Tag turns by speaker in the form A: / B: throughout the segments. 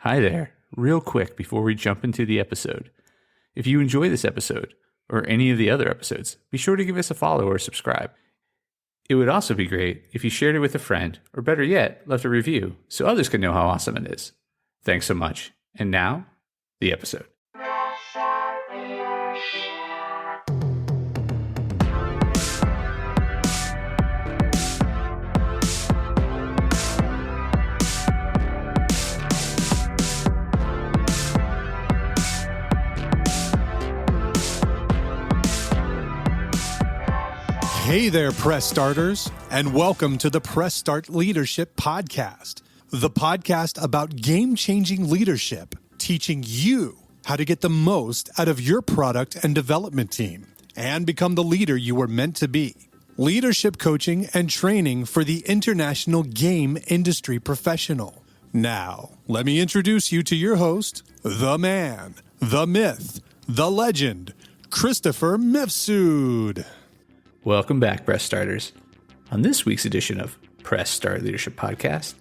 A: Hi there. Real quick before we jump into the episode. If you enjoy this episode, or any of the other episodes, be sure to give us a follow or subscribe. It would also be great if you shared it with a friend, or better yet, left a review so others can know how awesome it is. Thanks so much. And now, the episode.
B: Hey there, Press Starters, and welcome to the Press Start Leadership Podcast, the podcast about game-changing leadership, teaching you how to get the most out of your product and development team and become the leader you were meant to be. Leadership coaching and training for the international game industry professional. Now, let me introduce you to your host, the man, the myth, the legend, Christopher Mifsud.
A: Welcome back, Press Starters. On this week's edition of Press Start Leadership Podcast,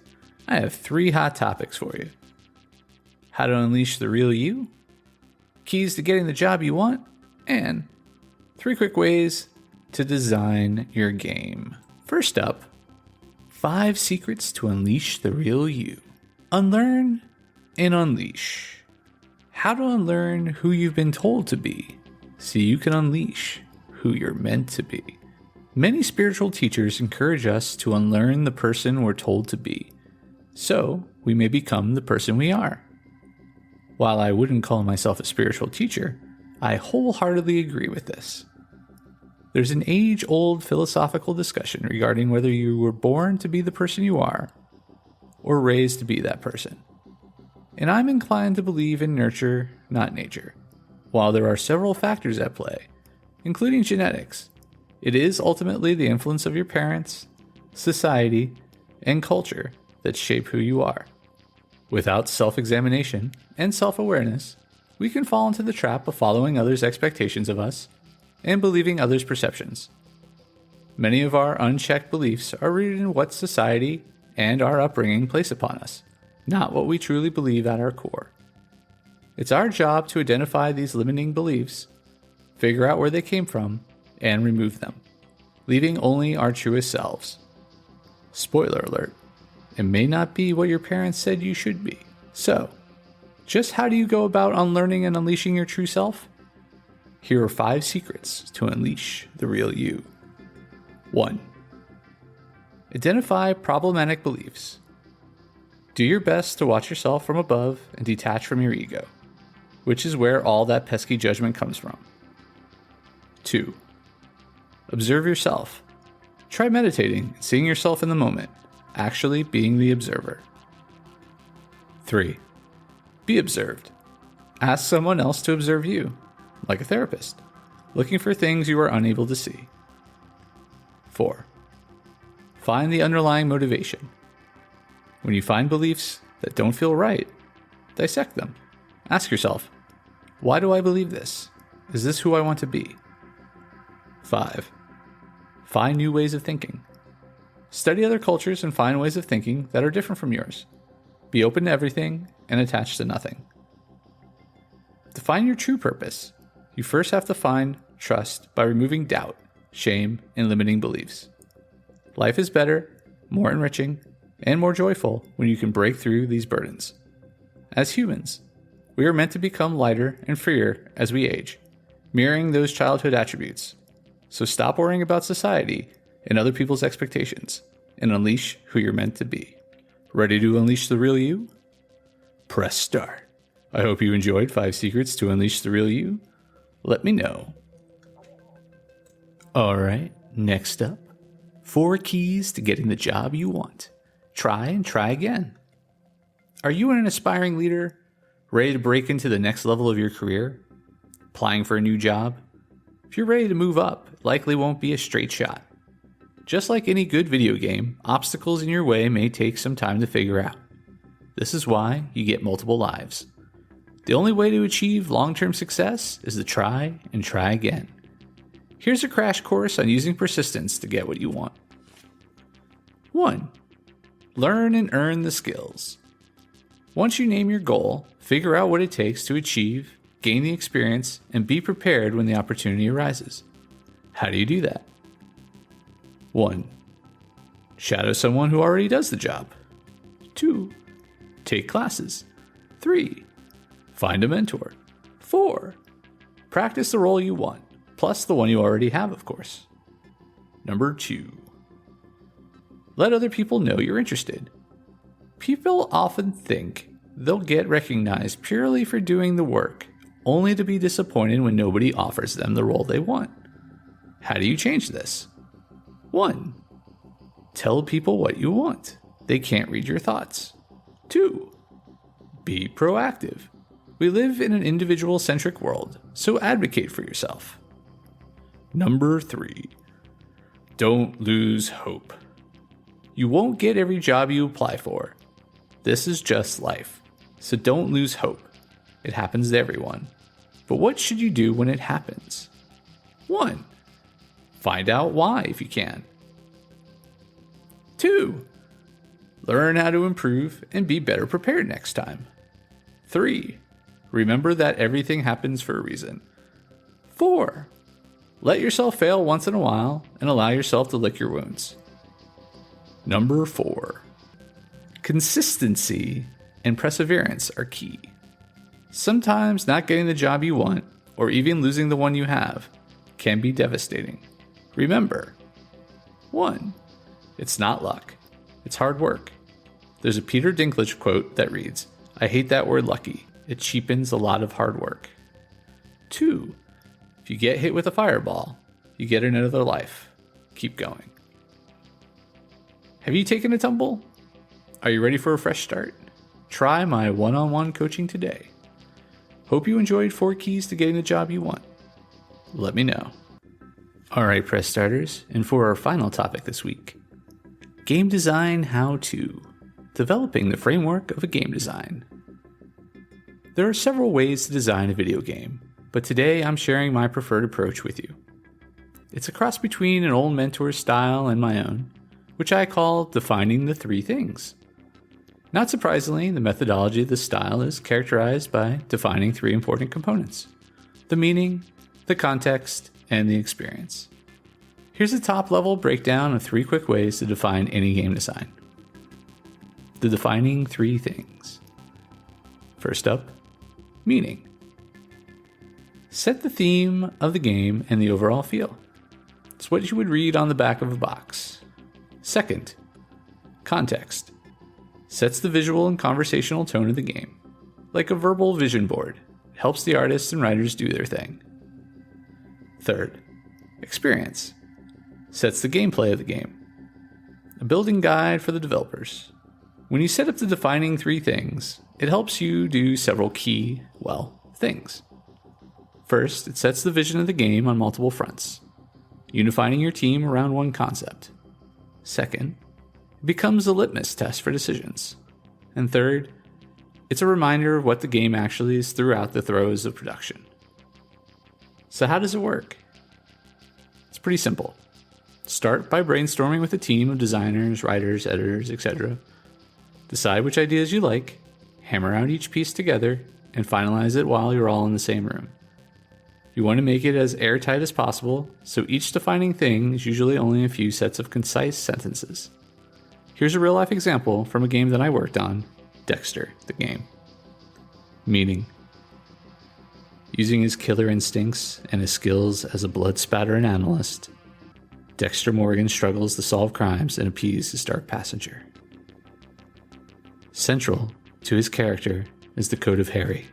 A: I have 3 hot topics for you. How to unleash the real you, keys to getting the job you want, and 3 quick ways to design your game. First up, 5 secrets to unleash the real you. Unlearn and unleash. How to unlearn who you've been told to be so you can unleash who you're meant to be. Many spiritual teachers encourage us to unlearn the person we're told to be, so we may become the person we are. While I wouldn't call myself a spiritual teacher, I wholeheartedly agree with this. There's an age-old philosophical discussion regarding whether you were born to be the person you are, or raised to be that person. And I'm inclined to believe in nurture, not nature. While there are several factors at play, including genetics, it is ultimately the influence of your parents, society, and culture that shape who you are. Without self-examination and self-awareness, we can fall into the trap of following others' expectations of us and believing others' perceptions. Many of our unchecked beliefs are rooted in what society and our upbringing place upon us, not what we truly believe at our core. It's our job to identify these limiting beliefs, figure out where they came from, and remove them, leaving only our truest selves. Spoiler alert, it may not be what your parents said you should be. So, just how do you go about unlearning and unleashing your true self? Here are 5 secrets to unleash the real you. 1. Identify problematic beliefs. Do your best to watch yourself from above and detach from your ego, which is where all that pesky judgment comes from. 2. Observe yourself. Try meditating and seeing yourself in the moment, actually being the observer. 3. Be observed. Ask someone else to observe you, like a therapist, looking for things you are unable to see. 4. Find the underlying motivation. When you find beliefs that don't feel right, dissect them. Ask yourself, why do I believe this? Is this who I want to be? 5. Find new ways of thinking. Study other cultures and find ways of thinking that are different from yours. Be open to everything and attached to nothing. To find your true purpose, you first have to find trust by removing doubt, shame, and limiting beliefs. Life is better, more enriching, and more joyful when you can break through these burdens. As humans, we are meant to become lighter and freer as we age, mirroring those childhood attributes. So stop worrying about society and other people's expectations and unleash who you're meant to be. Ready to unleash the real you? Press start. I hope you enjoyed 5 secrets to unleash the real you. Let me know. Alright, next up, 4 keys to getting the job you want. Try and try again. Are you an aspiring leader, ready to break into the next level of your career? Applying for a new job? If you're ready to move up, it likely won't be a straight shot. Just like any good video game, obstacles in your way may take some time to figure out. This is why you get multiple lives. The only way to achieve long-term success is to try and try again. Here's a crash course on using persistence to get what you want. 1. Learn and earn the skills. Once you name your goal, figure out what it takes to achieve, gain the experience, and be prepared when the opportunity arises. How do you do that? 1. Shadow someone who already does the job. 2. Take classes. 3. Find a mentor. 4. Practice the role you want, plus the one you already have, of course. Number 2. Let other people know you're interested. People often think they'll get recognized purely for doing the work, only to be disappointed when nobody offers them the role they want. How do you change this? 1. Tell people what you want. They can't read your thoughts. 2. Be proactive. We live in an individual-centric world, so advocate for yourself. Number 3. Don't lose hope. You won't get every job you apply for. This is just life, so don't lose hope. It happens to everyone. But what should you do when it happens? 1. Find out why if you can. 2. Learn how to improve and be better prepared next time. 3. Remember that everything happens for a reason. 4. Let yourself fail once in a while and allow yourself to lick your wounds. Number 4. Consistency and perseverance are key. Sometimes not getting the job you want, or even losing the one you have, can be devastating. Remember, 1. It's not luck. It's hard work. There's a Peter Dinklage quote that reads, "I hate that word lucky. It cheapens a lot of hard work." 2. If you get hit with a fireball, you get another life. Keep going. Have you taken a tumble? Are you ready for a fresh start? Try my one-on-one coaching today. Hope you enjoyed 4 keys to getting the job you want. Let me know. All right, press starters, and for our final topic this week, game design how-to, developing the framework of a game design. There are several ways to design a video game, but today I'm sharing my preferred approach with you. It's a cross between an old mentor's style and my own, which I call defining the 3 things. Not surprisingly, the methodology of this style is characterized by defining 3 important components: the meaning, the context, and the experience. Here's a top-level breakdown of 3 quick ways to define any game design. The defining 3 things. First up, meaning. Set the theme of the game and the overall feel. It's what you would read on the back of a box. Second, context. Sets the visual and conversational tone of the game. Like a verbal vision board, it helps the artists and writers do their thing. Third, experience. Sets the gameplay of the game. A building guide for the developers. When you set up the defining 3 things, it helps you do several key, things. First, it sets the vision of the game on multiple fronts, unifying your team around one concept. Second, it becomes a litmus test for decisions. And third, it's a reminder of what the game actually is throughout the throes of production. So how does it work? It's pretty simple. Start by brainstorming with a team of designers, writers, editors, etc. Decide which ideas you like, hammer out each piece together, and finalize it while you're all in the same room. You want to make it as airtight as possible, so each defining thing is usually only a few sets of concise sentences. Here's a real-life example from a game that I worked on, Dexter, the game. Meaning. Using his killer instincts and his skills as a blood-spattering analyst, Dexter Morgan struggles to solve crimes and appease his dark passenger. Central to his character is the Code of Harry,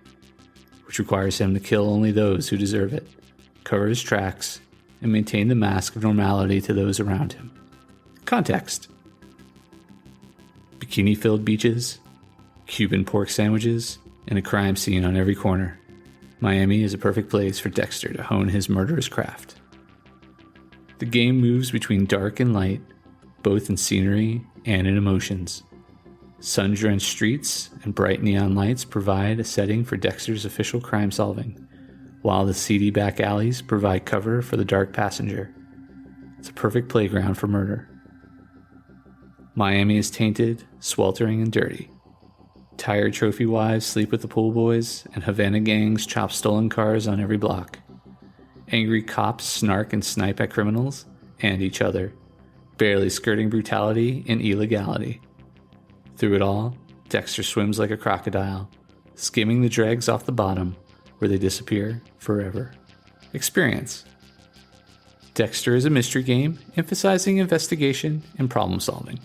A: which requires him to kill only those who deserve it, cover his tracks, and maintain the mask of normality to those around him. Context. Bikini-filled beaches, Cuban pork sandwiches, and a crime scene on every corner. Miami is a perfect place for Dexter to hone his murderous craft. The game moves between dark and light, both in scenery and in emotions. Sun-drenched streets and bright neon lights provide a setting for Dexter's official crime solving, while the seedy back alleys provide cover for the dark passenger. It's a perfect playground for murder. Miami is tainted, sweltering, and dirty. Retired trophy wives sleep with the pool boys, and Havana gangs chop stolen cars on every block. Angry cops snark and snipe at criminals and each other, barely skirting brutality and illegality. Through it all, Dexter swims like a crocodile, skimming the dregs off the bottom where they disappear forever. Experience. Dexter is a mystery game emphasizing investigation and problem solving.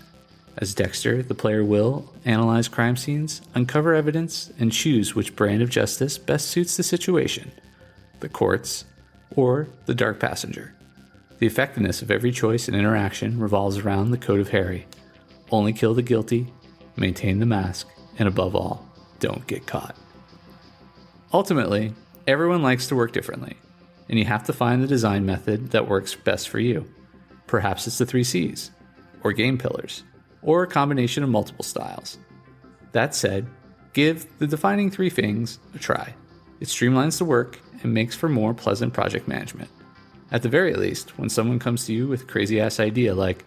A: As Dexter, the player will analyze crime scenes, uncover evidence, and choose which brand of justice best suits the situation, the courts, or the dark passenger. The effectiveness of every choice and interaction revolves around the Code of Harry. Only kill the guilty, maintain the mask, and above all, don't get caught. Ultimately, everyone likes to work differently, and you have to find the design method that works best for you. Perhaps it's the 3 C's, or game pillars, or a combination of multiple styles. That said, give the defining 3 things a try. It streamlines the work and makes for more pleasant project management. At the very least, when someone comes to you with a crazy-ass idea like,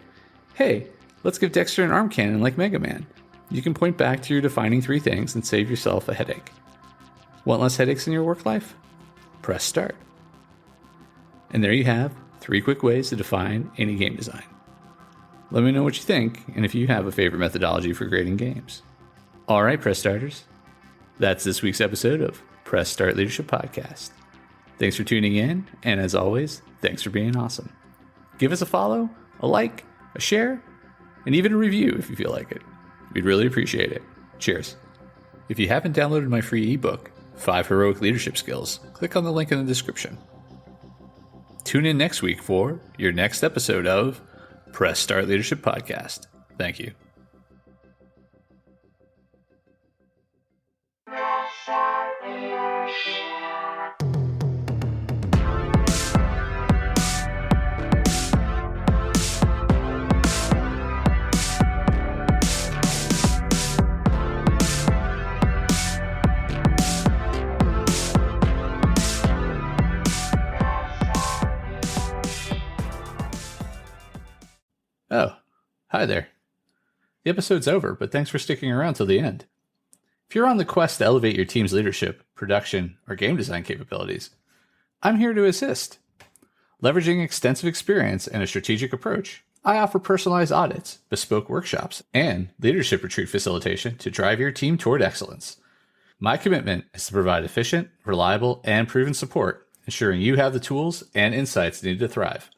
A: hey, let's give Dexter an arm cannon like Mega Man, you can point back to your defining 3 things and save yourself a headache. Want less headaches in your work life? Press start. And there you have 3 quick ways to define any game design. Let me know what you think, and if you have a favorite methodology for grading games. All right, Press Starters. That's this week's episode of Press Start Leadership Podcast. Thanks for tuning in, and as always, thanks for being awesome. Give us a follow, a like, a share, and even a review if you feel like it. We'd really appreciate it. Cheers. If you haven't downloaded my free ebook, 5 Heroic Leadership Skills, click on the link in the description. Tune in next week for your next episode of Press Start Leadership Podcast. Thank you. Oh, hi there. The episode's over, but thanks for sticking around till the end. If you're on the quest to elevate your team's leadership, production, or game design capabilities, I'm here to assist. Leveraging extensive experience and a strategic approach, I offer personalized audits, bespoke workshops, and leadership retreat facilitation to drive your team toward excellence. My commitment is to provide efficient, reliable, and proven support, ensuring you have the tools and insights needed to thrive.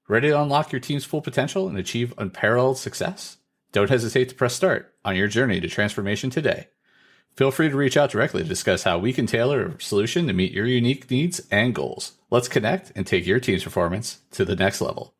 A: Ready to unlock your team's full potential and achieve unparalleled success? Don't hesitate to press start on your journey to transformation today. Feel free to reach out directly to discuss how we can tailor a solution to meet your unique needs and goals. Let's connect and take your team's performance to the next level.